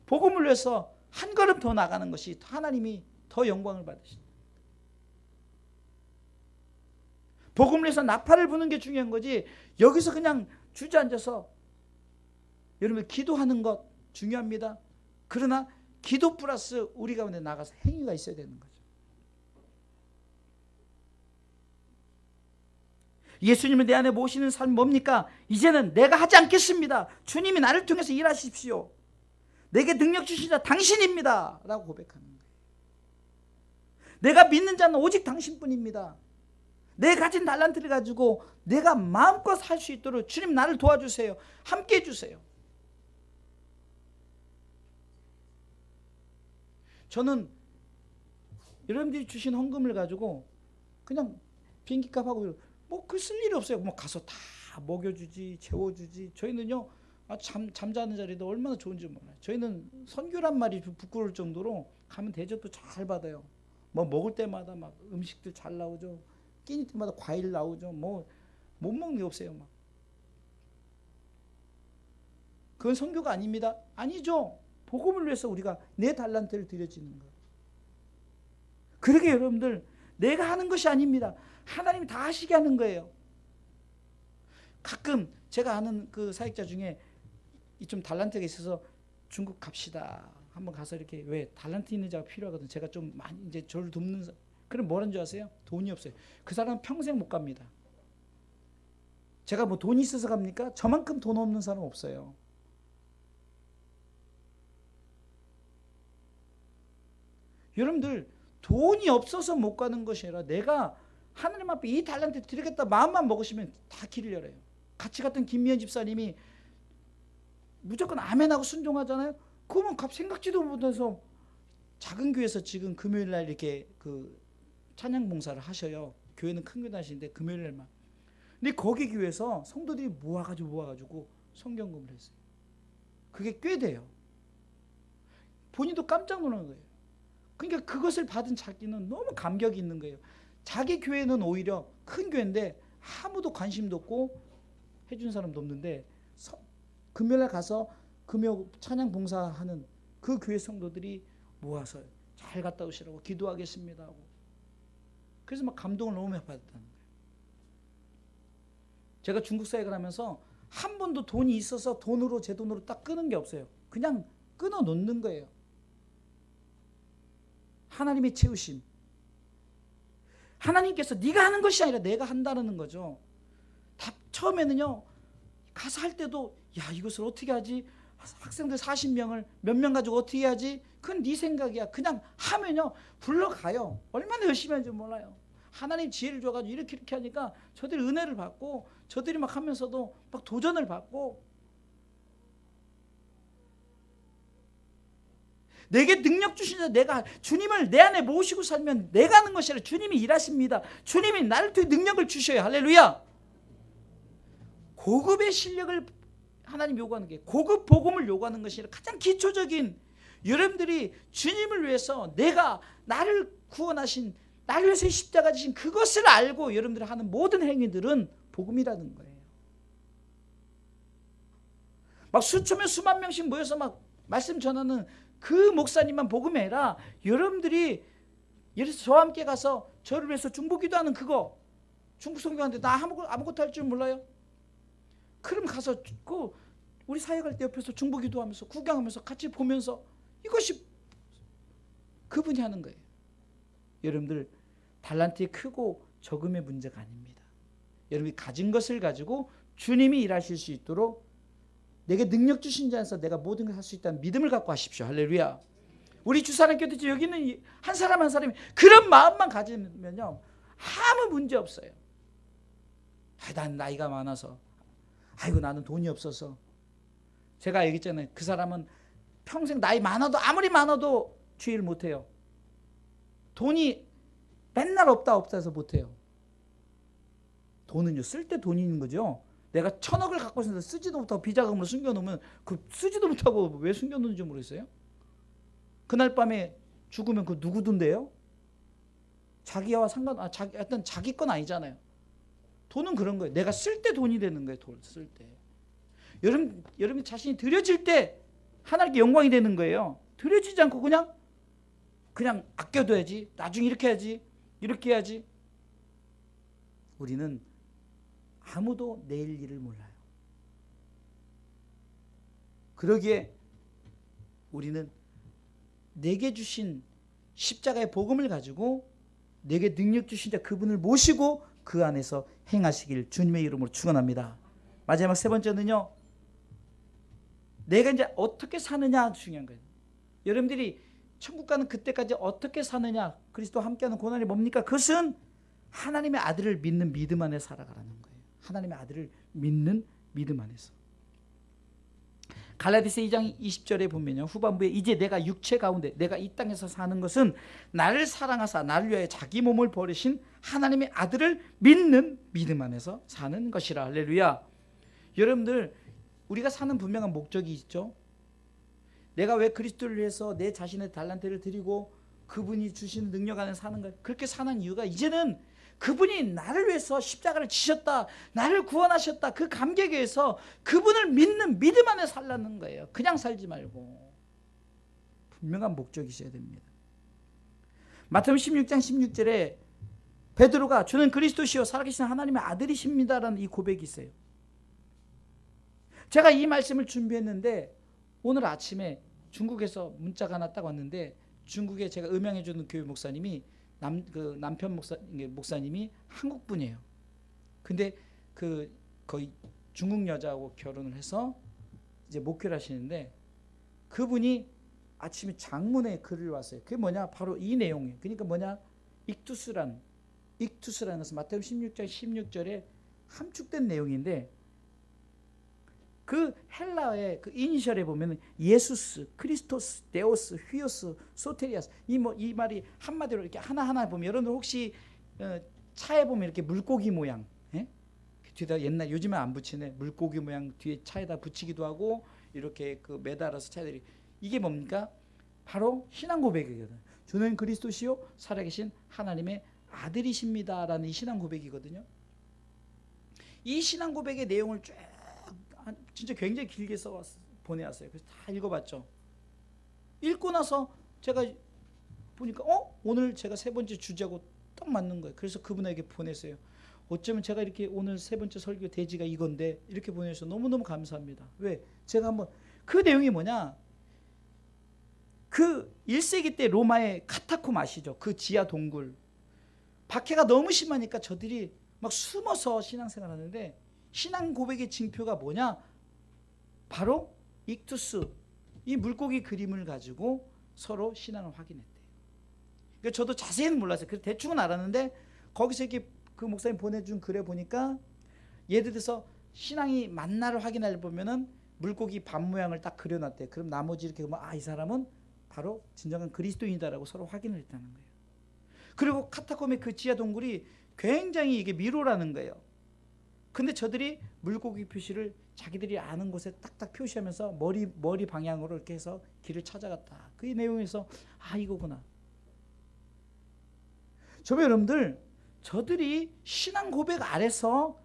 Speaker 1: 복음을 위해서 한 걸음 더 나가는 것이 하나님이 더 영광을 받으신다. 복음을 위해서 나팔을 부는 게 중요한 거지, 여기서 그냥 주저앉아서. 여러분 기도하는 것 중요합니다. 그러나 기도 플러스 우리 가운데 나가서 행위가 있어야 되는 거죠. 예수님을 내 안에 모시는 삶 뭡니까? 이제는 내가 하지 않겠습니다. 주님이 나를 통해서 일하십시오. 내게 능력 주신 자 당신입니다 라고 고백하는 거예요. 내가 믿는 자는 오직 당신뿐입니다. 내 가진 달란트를 가지고 내가 마음껏 살 수 있도록 주님 나를 도와주세요. 함께 해주세요. 저는 여러분들이 주신 헌금을 가지고 그냥 비행기값하고 뭐 그 쓸 일이 없어요. 뭐 가서 다 먹여주지, 재워주지. 저희는요, 잠자는 자리도 얼마나 좋은지 몰라요. 저희는 선교란 말이 부끄러울 정도로 가면 대접도 잘 받아요. 뭐 먹을 때마다 막 음식들 잘 나오죠. 끼니 때마다 과일 나오죠. 뭐 못 먹는 게 없어요. 막. 그건 선교가 아닙니다. 아니죠. 복음을 위해서 우리가 내 달란트를 드려지는 거예요. 그러게 여러분들, 내가 하는 것이 아닙니다. 하나님이 다 하시게 하는 거예요. 가끔 제가 아는 그 사역자 중에 좀 달란트가 있어서 중국 갑시다. 한번 가서 이렇게, 왜 달란트 있는 자가 필요하거든. 제가 좀 많이 이제 저를 돕는, 그럼 뭐라는 줄 아세요? 돈이 없어요. 그 사람은 평생 못 갑니다. 제가 뭐 돈이 있어서 갑니까? 저만큼 돈 없는 사람 없어요. 여러분들, 돈이 없어서 못 가는 것이 아니라 내가 하나님 앞에 이 달란트 드리겠다 마음만 먹으시면 다 길을 열어요. 같이 갔던 김미연 집사님이 무조건 아멘하고 순종하잖아요. 그러면 생각지도 못해서 작은 교회에서 지금 금요일날 이렇게 그 찬양 봉사를 하셔요. 교회는 큰 교회 다니시는데 금요일날만. 근데 거기 교회에서 성도들이 모아가지고 성경금을 했어요. 그게 꽤 돼요. 본인도 깜짝 놀란 거예요. 그러니까 그것을 받은 자기는 너무 감격이 있는 거예요. 자기 교회는 오히려 큰 교회인데 아무도 관심도 없고 해준 사람도 없는데 금요일에 가서 금요 찬양 봉사하는 그 교회 성도들이 모아서 잘 갔다 오시라고 기도하겠습니다 하고, 그래서 막 감동을 너무 많이 받았다는 거예요. 제가 중국 사역을 하면서 한 번도 돈이 있어서 제 돈으로 딱 끄는 게 없어요. 그냥 끊어 놓는 거예요. 하나님의 채우심. 하나님께서 네가 하는 것이 아니라 내가 한다는 거죠. 처음에는요, 가서 할 때도 야, 이것을 어떻게 하지? 학생들 40명을 몇 명 가지고 어떻게 하지? 그건 네 생각이야. 그냥 하면요, 굴러가요. 얼마나 열심히 하는지 몰라요. 하나님 지혜를 줘가지고 이렇게 하니까 저들이 은혜를 받고, 저들이 막 하면서도 막 도전을 받고, 내게 능력 주신 자, 내가 주님을 내 안에 모시고 살면 내가 하는 것이 아니라 주님이 일하십니다. 주님이 나를 통해 능력을 주셔요. 할렐루야. 고급의 실력을 하나님 요구하는 게, 고급 복음을 요구하는 것이 아니라 가장 기초적인, 여러분들이 주님을 위해서 내가 나를 구원하신, 나를 위해서 십자가 지신 그것을 알고 여러분들이 하는 모든 행위들은 복음이라는 거예요. 막 수천명 수만 명씩 모여서 막 말씀 전하는 그 목사님만 복음이 아니라, 여러분들이 예를 들어서 저와 함께 가서 저를 위해서 중보 기도하는 그거, 중국 성경하는데 나 아무것도 할 줄 몰라요? 그럼 가서 우리 사역할 때 옆에서 중보 기도하면서 구경하면서 같이 보면서, 이것이 그분이 하는 거예요. 여러분들, 달란트의 크고 적음의 문제가 아닙니다. 여러분이 가진 것을 가지고 주님이 일하실 수 있도록 내게 능력 주신 자에서 내가 모든 걸 할 수 있다는 믿음을 갖고 하십시오. 할렐루야. 우리 주사랑교회 여기 있는 한 사람 한 사람이 그런 마음만 가지면요, 아무 문제 없어요. 난 나이가 많아서, 아이고 나는 돈이 없어서. 제가 얘기했잖아요. 그 사람은 평생 나이 많아도, 아무리 많아도 주의를 못해요. 돈이 맨날 없다 해서 못해요. 돈은요, 쓸 때 돈이 있는 거죠. 내가 1,000억을 갖고 있는데 쓰지도 못하고 비자금으로 숨겨놓으면 그 쓰지도 못하고 왜 숨겨놓는지 모르겠어요. 그날 밤에 죽으면 그 누구 돈데요? 자기와 하여튼 자기 건 아니잖아요. 돈은 그런 거예요. 내가 쓸 때 돈이 되는 거예요. 돈 쓸 때. 여러분 자신이 드려질 때 하나님께 영광이 되는 거예요. 드려지지 않고 그냥 아껴둬야지, 나중에 이렇게 해야지, 이렇게 해야지. 우리는 아무도 내일 일을 몰라요. 그러기에 우리는 내게 주신 십자가의 복음을 가지고 내게 능력 주신 자 그분을 모시고 그 안에서 행하시길 주님의 이름으로 축원합니다. 마지막 세 번째는요, 내가 이제 어떻게 사느냐 중요한 거예요. 여러분들이 천국 가는 그때까지 어떻게 사느냐, 그리스도와 함께하는 고난이 뭡니까? 그것은 하나님의 아들을 믿는 믿음 안에 살아가라는 거예요. 하나님의 아들을 믿는 믿음 안에서. 갈라디아서 2장 20절에 보면요, 후반부에 이제 내가 육체 가운데 내가 이 땅에서 사는 것은 나를 사랑하사 나를 위하여 자기 몸을 버리신 하나님의 아들을 믿는 믿음 안에서 사는 것이라. 할렐루야. 여러분들, 우리가 사는 분명한 목적이 있죠. 내가 왜 그리스도를 위해서 내 자신의 달란트를 드리고 그분이 주시는 능력 안에 사는 거예요. 그렇게 사는 이유가 이제는 그분이 나를 위해서 십자가를 지셨다, 나를 구원하셨다, 그 감격에 의해서 그분을 믿는 믿음 안에 살라는 거예요. 그냥 살지 말고 분명한 목적이 있어야 됩니다. 마태복음 16장 16절에 베드로가 주는 그리스도시요 살아계신 하나님의 아들이십니다라는 이 고백이 있어요. 제가 이 말씀을 준비했는데 오늘 아침에 중국에서 문자가 하나 딱 왔는데, 중국에 제가 음향해 주는 교회 목사님이 남편 목사님이 한국 분이에요. 근데 거의 중국 여자하고 결혼을 해서 이제 목회를 하시는데, 그분이 아침에 장문에 글을 왔어요. 그게 뭐냐? 바로 이 내용이에요. 그러니까 뭐냐? 익투스라는 것은 마태복음 16장 16절에 함축된 내용인데, 그 헬라어의 그 이니셜에 보면 예수스, 크리스토스, 데오스, 휘오스, 소테리아스, 이 말이 한마디로 이렇게 하나하나 보면, 여러분들 혹시 차에 보면 이렇게 물고기 모양, 예? 뒤에다 옛날, 요즘은 안 붙이네, 물고기 모양 뒤에 차에다 붙이기도 하고 이렇게 그 매달아서 차들이, 이게 뭡니까? 바로 신앙 고백이거든. 주는 그리스도시요 살아계신 하나님의 아들이십니다라는 이 신앙 고백이거든요. 이 신앙 고백의 내용을 쭉 진짜 굉장히 길게 보내왔어요. 그래서 다 읽어봤죠. 읽고 나서 제가 보니까 오늘 제가 세 번째 주제하고 딱 맞는 거예요. 그래서 그분에게 보냈어요. 어쩌면 제가 이렇게 오늘 세 번째 설교 대지가 이건데 이렇게 보내주셔서 너무너무 감사합니다. 왜? 제가 한번 그 내용이 뭐냐, 그 1세기 때 로마의 카타콤 아시죠? 그 지하 동굴, 박해가 너무 심하니까 저들이 막 숨어서 신앙생활 하는데, 신앙 고백의 징표가 뭐냐? 바로 익투스, 이 물고기 그림을 가지고 서로 신앙을 확인했대요. 그러니까 저도 자세히는 몰랐어요. 그래서 대충은 알았는데, 거기서 이렇게 그 목사님 보내준 글에 보니까 예를 들어서 신앙이 맞나를 확인하려 보면은 물고기 밥 모양을 딱 그려놨대요. 그럼 나머지 이렇게 보면 이 사람은 바로 진정한 그리스도인이다라고 서로 확인을 했다는 거예요. 그리고 카타콤의 그 지하 동굴이 굉장히 이게 미로라는 거예요. 근데 저들이 물고기 표시를 자기들이 아는 곳에 딱딱 표시하면서 머리 방향으로 이렇게 해서 길을 찾아갔다. 그 내용에서 이거구나. 저는 여러분들, 저들이 신앙 고백 아래서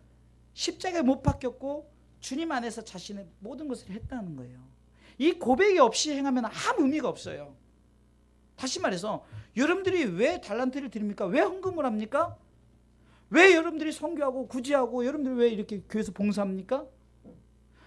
Speaker 1: 십자가에 못 박혔고 주님 안에서 자신의 모든 것을 했다는 거예요. 이 고백이 없이 행하면 아무 의미가 없어요. 다시 말해서 여러분들이 왜 달란트를 드립니까? 왜 헌금을 합니까? 왜 여러분들이 선교하고 구제하고 여러분들이 왜 이렇게 교회에서 봉사합니까?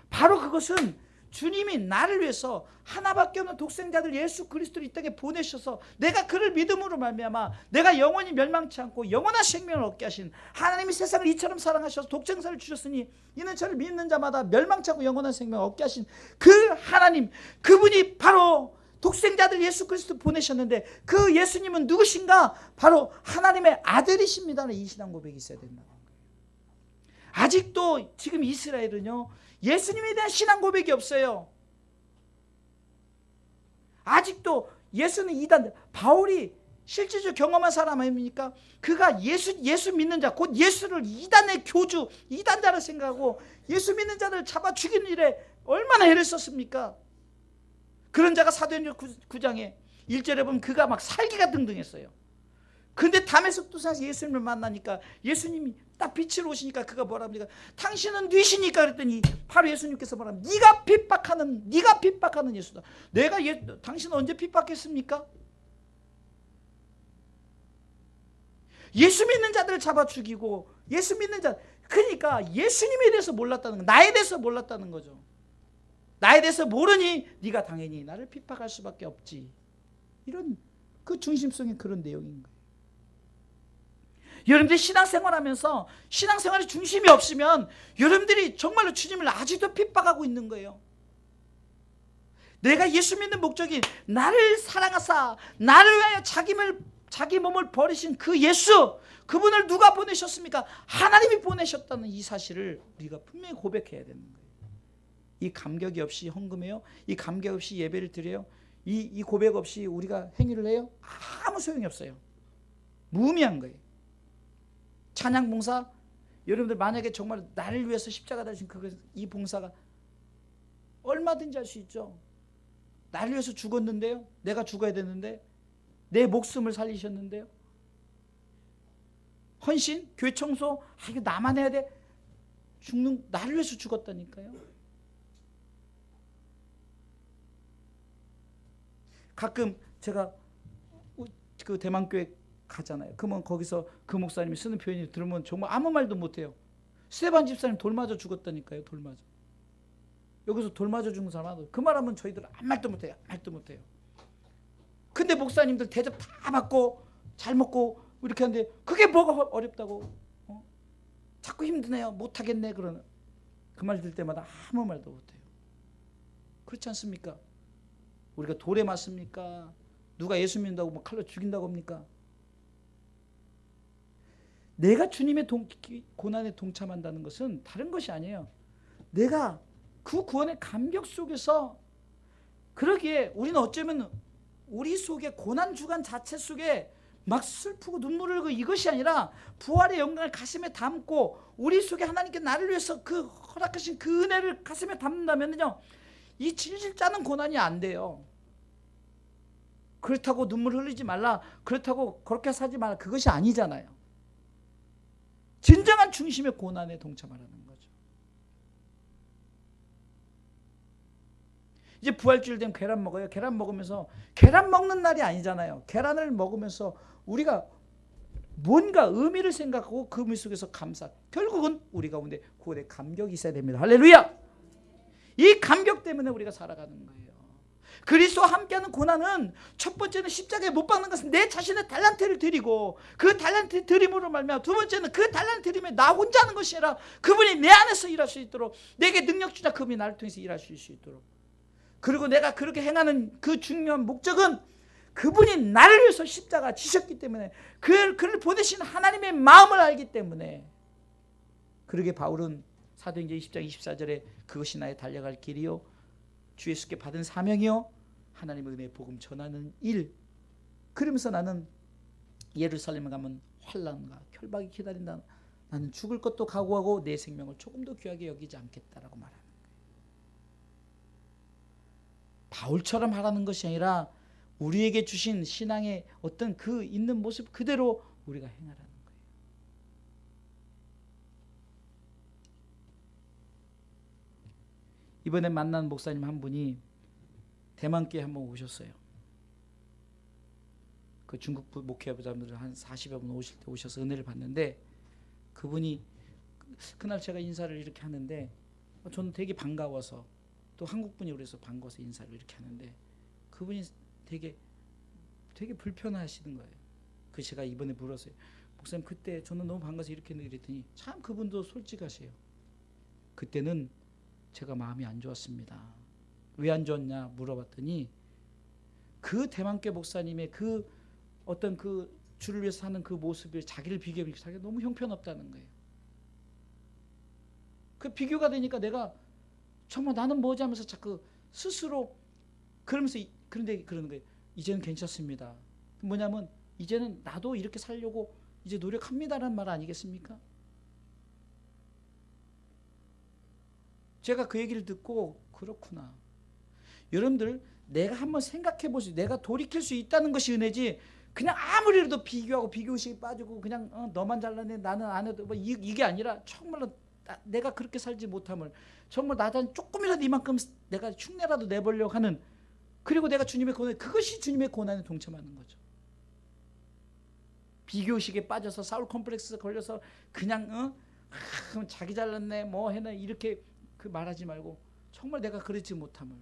Speaker 1: 바로 그것은 주님이 나를 위해서 하나밖에 없는 독생자들 예수 그리스도를 이 땅에 보내셔서 내가 그를 믿음으로 말미암아 내가 영원히 멸망치 않고 영원한 생명을 얻게 하신, 하나님이 세상을 이처럼 사랑하셔서 독생자를 주셨으니 이는 저를 믿는 자마다 멸망치 않고 영원한 생명을 얻게 하신 그 하나님, 그분이 바로 독생자들 예수 그리스도 보내셨는데, 그 예수님은 누구신가? 바로 하나님의 아들이십니다는 이 신앙 고백이 있어야 된다는 거예요. 아직도 지금 이스라엘은요, 예수님에 대한 신앙 고백이 없어요. 아직도 예수는 이단, 바울이 실질적으로 경험한 사람 아닙니까? 그가 예수 믿는 자, 곧 예수를 이단의 교주, 이단자라 생각하고 예수 믿는 자들을 잡아 죽이는 일에 얼마나 애를 썼습니까? 그런 자가 사도행전 9장에 1절에 보면 그가 막 살기가 등등했어요. 근데 다메섹 도상에서 예수님을 만나니까 예수님이 딱 빛으로 오시니까 그가 뭐라 합니까? 당신은 뉘시니까 그랬더니 바로 예수님께서 뭐라 합니까? 네가 핍박하는 예수다. 당신은 언제 핍박했습니까? 예수 믿는 자들을 잡아 죽이고, 예수 믿는 자, 그러니까 예수님에 대해서 몰랐다는 거, 나에 대해서 몰랐다는 거죠. 나에 대해서 모르니 네가 당연히 나를 핍박할 수밖에 없지. 이런 그 중심성의 그런 내용인 거예요. 여러분들이 신앙생활하면서 신앙생활의 중심이 없으면 여러분들이 정말로 주님을 아직도 핍박하고 있는 거예요. 내가 예수 믿는 목적이 나를 사랑하사 나를 위하여 자기 몸을 버리신 그 예수, 그분을 누가 보내셨습니까? 하나님이 보내셨다는 이 사실을 우리가 분명히 고백해야 되는 거예요. 이 감격이 없이 헌금해요? 이 감격 없이 예배를 드려요? 이 고백 없이 우리가 행위를 해요? 아무 소용이 없어요. 무의미한 거예요. 찬양 봉사, 여러분들 만약에 정말 나를 위해서 십자가 달리신 이 봉사가 얼마든지 할 수 있죠. 나를 위해서 죽었는데요. 내가 죽어야 되는데 내 목숨을 살리셨는데요. 헌신, 교회 청소, 이거 나만 해야 돼. 나를 위해서 죽었다니까요. 가끔 제가 그 대만교회 가잖아요. 그러면 거기서 그 목사님이 쓰는 표현이 들으면 정말 아무 말도 못해요. 스테반 집사님 돌 맞아 죽었다니까요. 돌 맞아. 여기서 돌 맞아 죽은 사람 그 말하면 저희들 아무 말도 못해요. 아무 말도 못해요. 근데 목사님들 대접 다 받고 잘 먹고 이렇게 하는데 그게 뭐가 어렵다고? 자꾸 힘드네요. 못하겠네. 그러는 그 말 들 때마다 아무 말도 못해요. 그렇지 않습니까? 우리가 돌에 맞습니까? 누가 예수 믿는다고 뭐 칼로 죽인다고 합니까? 내가 주님의 고난에 동참한다는 것은 다른 것이 아니에요. 내가 그 구원의 감격 속에서, 그러기에 우리는 어쩌면 우리 속에 고난 주간 자체 속에 막 슬프고 눈물을 흘리고 이것이 아니라 부활의 영광을 가슴에 담고 우리 속에 하나님께 나를 위해서 그 허락하신 그 은혜를 가슴에 담는다면요, 이 질질 짜는 고난이 안 돼요. 그렇다고 눈물 흘리지 말라, 그렇다고 그렇게 사지 말라, 그것이 아니잖아요. 진정한 중심의 고난에 동참하라는 거죠. 이제 부활주일 되면 계란 먹어요. 계란 먹으면서, 계란 먹는 날이 아니잖아요. 계란을 먹으면서 우리가 뭔가 의미를 생각하고 그 의미 속에서 감사, 결국은 우리 가운데 구원의 감격이 있어야 됩니다. 할렐루야. 이 감격 때문에 우리가 살아가는 거예요. 그리스도와 함께하는 고난은 첫 번째는 십자가에 못 박는 것은 내 자신의 달란트를 드리고 그 달란트 드림으로 말미암아, 두 번째는 그 달란트 드림에 나 혼자 하는 것이 아니라 그분이 내 안에서 일할 수 있도록, 내게 능력 주자 그분이 나를 통해서 일할 수 있도록, 그리고 내가 그렇게 행하는 그 중요한 목적은 그분이 나를 위해서 십자가 지셨기 때문에, 그를 보내신 하나님의 마음을 알기 때문에. 그러게 바울은 사도행전 20장 24절에 그것이 나의 달려갈 길이요 주 예수께 받은 사명이요 하나님의 은혜의 복음 전하는 일. 그러면서 나는 예루살렘에 가면 환난과 결박이 기다린다. 나는 죽을 것도 각오하고 내 생명을 조금도 귀하게 여기지 않겠다라고 말하는 거예요. 바울처럼 하라는 것이 아니라 우리에게 주신 신앙의 어떤 그 있는 모습 그대로 우리가 행하라는 거예요. 이번에 만난 목사님 한 분이 대만교회 한번 오셨어요. 그 중국 목회자분들 한 40여 분 오실 때 오셔서 은혜를 받는데, 그분이 그날 제가 인사를 이렇게 하는데 저는 되게 반가워서, 또 한국분이 그래서 반가워서 인사를 이렇게 하는데 그분이 되게 불편하시는 거예요. 그 제가 이번에 물었어요. 목사님 그때 저는 너무 반가워서 이렇게 그랬더니 참 그분도 솔직하세요. 그때는 제가 마음이 안 좋았습니다. 왜 안 좋았냐 물어봤더니 그 대만교회 목사님의 그 어떤 그 주를 위해서 사는 그 모습을 자기를 비교하니까 자기가 너무 형편없다는 거예요. 그 비교가 되니까 내가 정말 나는 뭐지 하면서 자꾸 스스로 그러면서, 그런데 그러는 거예요. 이제는 괜찮습니다. 뭐냐면 이제는 나도 이렇게 살려고 이제 노력합니다라는 말 아니겠습니까? 제가 그 얘기를 듣고 그렇구나. 여러분들 내가 한번 생각해 보세요. 내가 돌이킬 수 있다는 것이 은혜지, 그냥 아무리 해도 비교하고 비교의식에 빠지고 그냥 너만 잘나네 나는 안 해도 뭐 이게 아니라 정말로 내가 그렇게 살지 못함을, 정말 나단 조금이라도 이만큼 내가 흉내라도 내보려고 하는, 그리고 내가 주님의 고난, 그것이 주님의 고난에 동참하는 거죠. 비교의식에 빠져서 사울 컴플렉스에 걸려서 그냥 그럼 자기 잘났네 뭐 해네 이렇게 그 말하지 말고, 정말 내가 그렇지 못함을,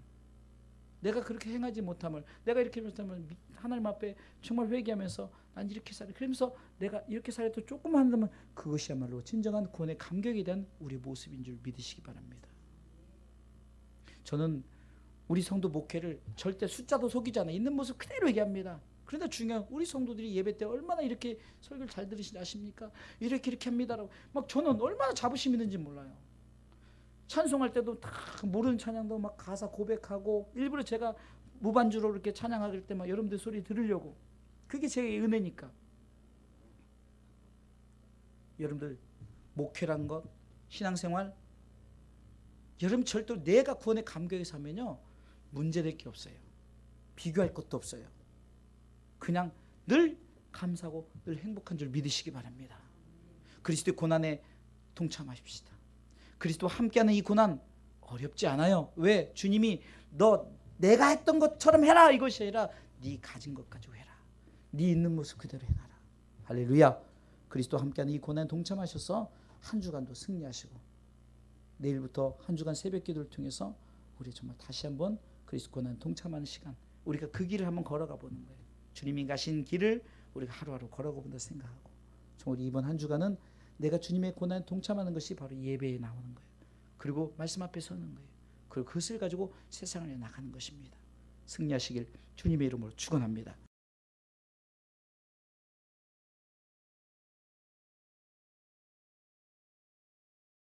Speaker 1: 내가 그렇게 행하지 못함을, 내가 이렇게 못하면 하나님 앞에 정말 회개하면서 난 이렇게 살아, 그러면서 내가 이렇게 살아도 조금만 한다면 그것이야말로 진정한 구원의 감격에 대한 우리 모습인 줄 믿으시기 바랍니다. 저는 우리 성도 목회를 절대 숫자도 속이지 않아 있는 모습 그대로 얘기합니다. 그런데 중요한 우리 성도들이 예배 때 얼마나 이렇게 설교를 잘 들으시지 아십니까? 이렇게 합니다라고 막 저는 얼마나 자부심 있는지 몰라요. 찬송할 때도 다 모르는 찬양도 막 가사 고백하고 일부러 제가 무반주로 이렇게 찬양할 때 막 여러분들 소리 들으려고. 그게 제 은혜니까. 여러분들 목회란 것, 신앙생활, 여러분 절대로 내가 구원의 감격에서 하면요 문제될 게 없어요. 비교할 것도 없어요. 그냥 늘 감사하고 늘 행복한 줄 믿으시기 바랍니다. 그리스도의 고난에 동참하십시다. 그리스도와 함께하는 이 고난 어렵지 않아요. 왜? 주님이 너 내가 했던 것처럼 해라 이것이 아니라 네 가진 것 가지고 해라. 네 있는 모습 그대로 행하라. 할렐루야. 그리스도와 함께하는 이 고난에 동참하셔서 한 주간도 승리하시고 내일부터 한 주간 새벽 기도를 통해서 우리 정말 다시 한번 그리스도 고난에 동참하는 시간, 우리가 그 길을 한번 걸어가 보는 거예요. 주님이 가신 길을 우리가 하루하루 걸어가 본다 생각하고 정말 이번 한 주간은 내가 주님의 고난에 동참하는 것이 바로 예배에 나오는 거예요. 그리고 말씀 앞에 서는 거예요. 그리고 그것을 가지고 세상을 나가는 것입니다. 승리하시길 주님의 이름으로 축원합니다.